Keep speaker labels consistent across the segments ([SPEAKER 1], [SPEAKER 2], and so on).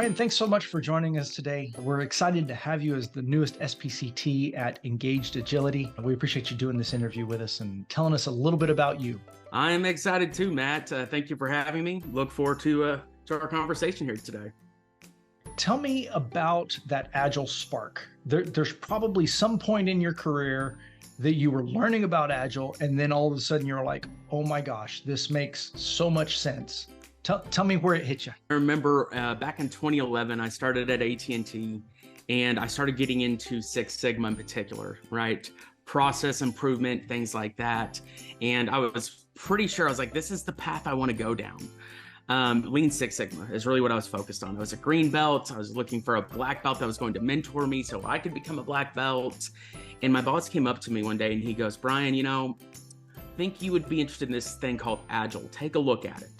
[SPEAKER 1] Bryan, thanks so much for joining us today. We're excited to have you as the newest SPCT at Engaged Agility. We appreciate you doing this interview with us and telling us a little bit about you.
[SPEAKER 2] I'm excited too, Matt. Thank you for having me. Look forward to our conversation here today.
[SPEAKER 1] Tell me about that Agile spark. There's probably some point in your career that you were learning about Agile, and then all of a sudden you're like, oh my gosh, this makes so much sense. Tell me where it hit you.
[SPEAKER 2] I remember back in 2011, I started at AT&T, and I started getting into Six Sigma in particular, right? Process improvement, things like that. And I was pretty sure, I was like, this is the path I want to go down. Lean Six Sigma is really what I was focused on. I was a green belt. I was looking for a black belt that was going to mentor me so I could become a black belt. And my boss came up to me one day and he goes, Bryan, I think you would be interested in this thing called Agile. Take a look at it.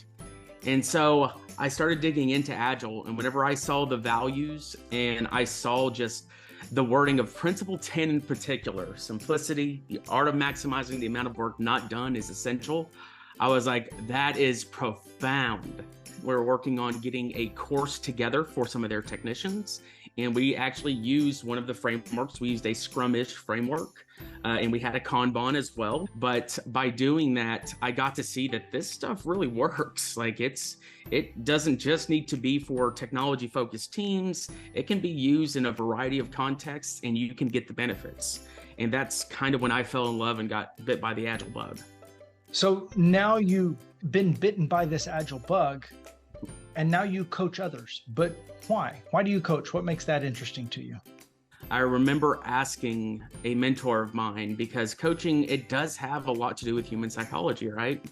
[SPEAKER 2] And so I started digging into Agile, and whenever I saw the values and I saw just the wording of Principle 10 in particular, simplicity, the art of maximizing the amount of work not done is essential, I was like, that is profound. We're working on getting a course together for some of their technicians, and we actually used one of the frameworks. We used a Scrum-ish framework, and we had a Kanban as well. But by doing that, I got to see that this stuff really works. Like it doesn't just need to be for technology-focused teams. It can be used in a variety of contexts, and you can get the benefits. And that's kind of when I fell in love and got bit by the Agile bug.
[SPEAKER 1] So now you've been bitten by this Agile bug, and now you coach others. But why? Why do you coach? What makes that interesting to you?
[SPEAKER 2] I remember asking a mentor of mine, because coaching, it does have a lot to do with human psychology, right?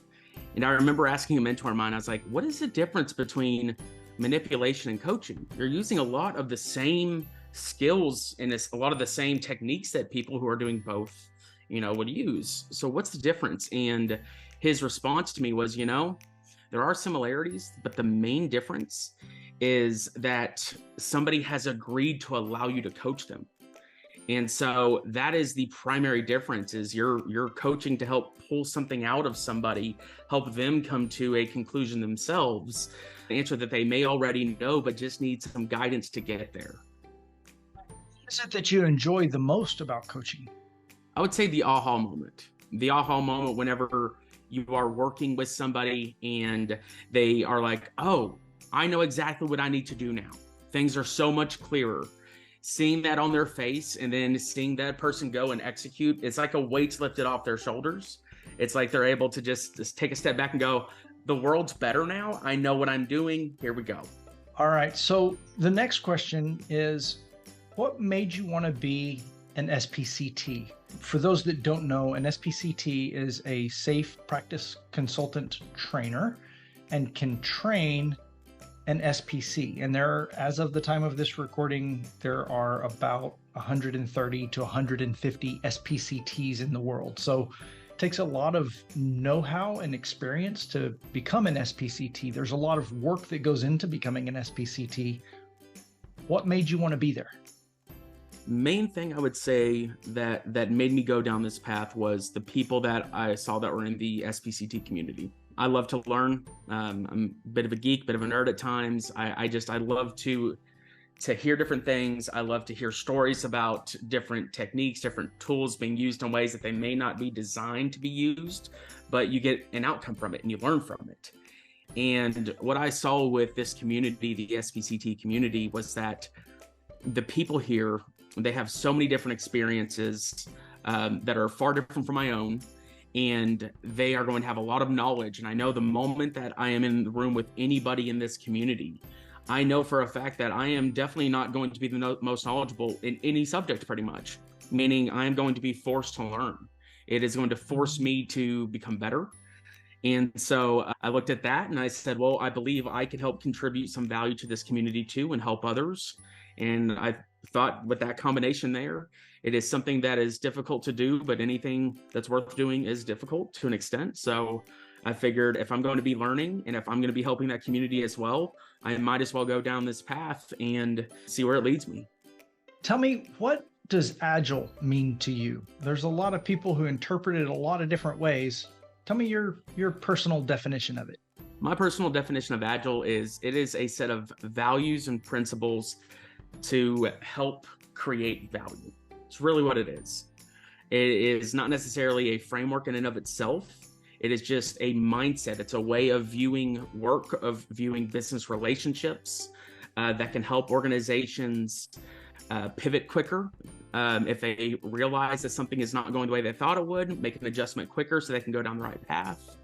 [SPEAKER 2] And I remember asking a mentor of mine, I was like, what is the difference between manipulation and coaching? You're using a lot of the same skills and a lot of the same techniques that people who are doing both would use. So what's the difference? And his response to me was, there are similarities, but the main difference is that somebody has agreed to allow you to coach them. And so that is the primary difference, is you're coaching to help pull something out of somebody, help them come to a conclusion themselves, an answer that they may already know, but just need some guidance to get there.
[SPEAKER 1] What is it that you enjoy the most about coaching?
[SPEAKER 2] I would say the aha moment. The aha moment whenever you are working with somebody and they are like, oh, I know exactly what I need to do now. Things are so much clearer. Seeing that on their face and then seeing that person go and execute, it's like a weight's lifted off their shoulders. It's like they're able to just take a step back and go, the world's better now. I know what I'm doing. Here we go.
[SPEAKER 1] All right. So the next question is, what made you want to be an SPCT? For those that don't know, an SPCT is a safe practice consultant trainer and can train an SPC. And as of the time of this recording, there are about 130 to 150 SPCTs in the world. So it takes a lot of know-how and experience to become an SPCT. There's a lot of work that goes into becoming an SPCT. What made you want to be there?
[SPEAKER 2] Main thing I would say that made me go down this path was the people that I saw that were in the SPCT community. I love to learn. I'm a bit of a geek, bit of a nerd at times. I love to hear different things. I love to hear stories about different techniques, different tools being used in ways that they may not be designed to be used, but you get an outcome from it and you learn from it. And what I saw with this community, the SPCT community, was that the people here, they have so many different experiences that are far different from my own, and they are going to have a lot of knowledge. And I know the moment that I am in the room with anybody in this community, I know for a fact that I am definitely not going to be the most knowledgeable in any subject, pretty much, meaning I am going to be forced to learn. It is going to force me to become better. And so I looked at that and I said, well, I believe I can help contribute some value to this community too and help others. And I thought with that combination there, it is something that is difficult to do, but anything that's worth doing is difficult to an extent. So I figured if I'm going to be learning and if I'm going to be helping that community as well, I might as well go down this path and see where it leads me.
[SPEAKER 1] Tell me, what does Agile mean to you? There's a lot of people who interpret it a lot of different ways. Tell me your personal definition of it.
[SPEAKER 2] My personal definition of Agile is it is a set of values and principles to help create value. It's really what it is. It is not necessarily a framework in and of itself. It is just a mindset. It's a way of viewing work, of viewing business relationships that can help organizations pivot quicker. If they realize that something is not going the way they thought it would, make an adjustment quicker so they can go down the right path,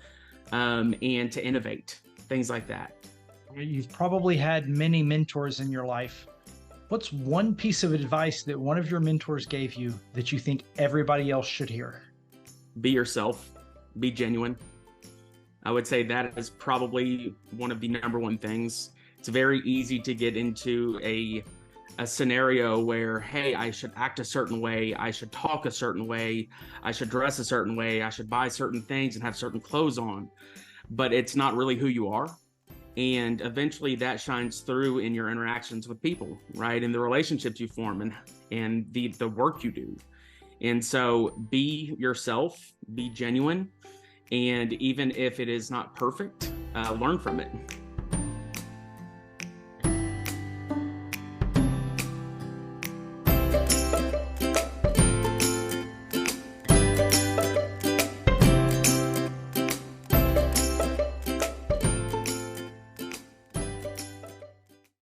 [SPEAKER 2] and to innovate, things like that.
[SPEAKER 1] You've probably had many mentors in your life. What's one piece of advice that one of your mentors gave you that you think everybody else should hear?
[SPEAKER 2] Be yourself, be genuine. I would say that is probably one of the number one things. It's very easy to get into a scenario where, hey, I should act a certain way, I should talk a certain way, I should dress a certain way, I should buy certain things and have certain clothes on, but it's not really who you are. And eventually that shines through in your interactions with people, right? In the relationships you form and the work you do. And so be yourself, be genuine. And even if it is not perfect, learn from it.